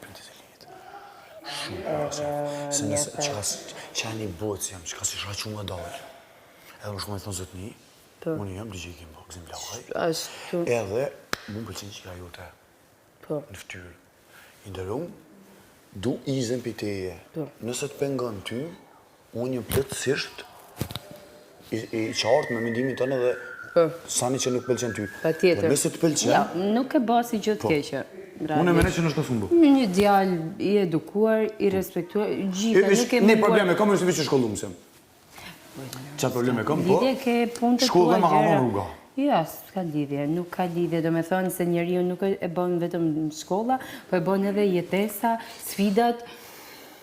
pritit e linjit. Se nëse që një botë jam, që ka si shra që nga dalë. Edhe më shku me thonë zotni, unë jam ligje i kemë po, këzim blahaj. Edhe, mu më pëlqen që ka jote në ftyrë. I ndërëm, du izën për teje. Nëse të pengon ty, unë jam plotësisht i qartë me mendimin tënë dhe sani që nuk pëlqen ty. Pa tjetër. Nëse të pëlqen... Nuk e basi gjë të keqe. Unë e mene që nështë të thumbu. Një djalë i edukuar, i respektuar, gjitha nuk e Ne probleme, kam është që shkollu mësem. Qa probleme kam, po? Lidhje ke punë të shkolla tua ma hamon rruga. Ja, s'ka lidhje, nuk ka lidhje, do me thonë se njeriu nuk e bën vetëm në shkolla, po e bën edhe jetesa, sfidat,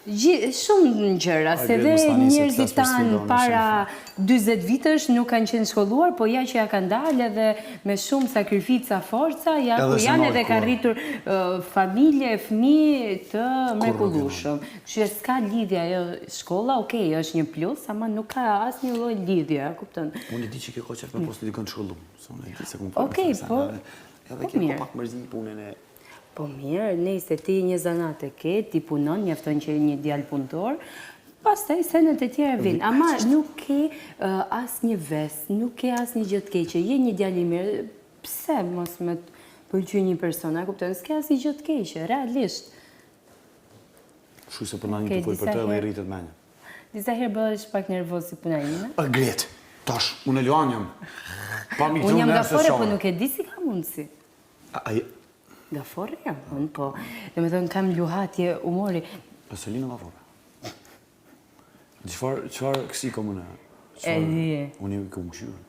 shumë gjëra, se dhe njerëzit tanë para 20 vitësh nuk kanë qenë shkolluar, po ja që ja kanë dalë edhe me shumë sakrifica, forca, ja ku janë edhe ka rritur familje, fëmijë të mrekullueshëm. Kështu që s'ka lidhje ajo shkolla, okej, është një plus, ama nuk ka asnjë lloj lidhje, a kupton? Unë e di që ke qef me postu dikon të shkollu. Okej, po. Edhe ke pak mërzi punën e... Po mirë, nejse ti një zanat e ke, ti punon, njefton që një djalë punëtor, pastaj senet e tjera vinë. Ama nuk ke asë një vesë, nuk ke asë një gjë të keqe, je një djalë i mirë, pse mos me të pëlqy një persona, kupton, s'ke asë një gjë të keqe, realisht. Shu se përna një të folë për të edhe i rritët menjë. Disa herë bëhesh pak nervoz si puna ime? Gret, tash, unë e luan jam. Unë jam gafore, po nuk e di si ka mundësi. Gafore jam, po, dhe me thënë kam luhatje umori. Selina gafore. Qëfar kësi kom unë? E di. Unë jemi këmë këshyrë.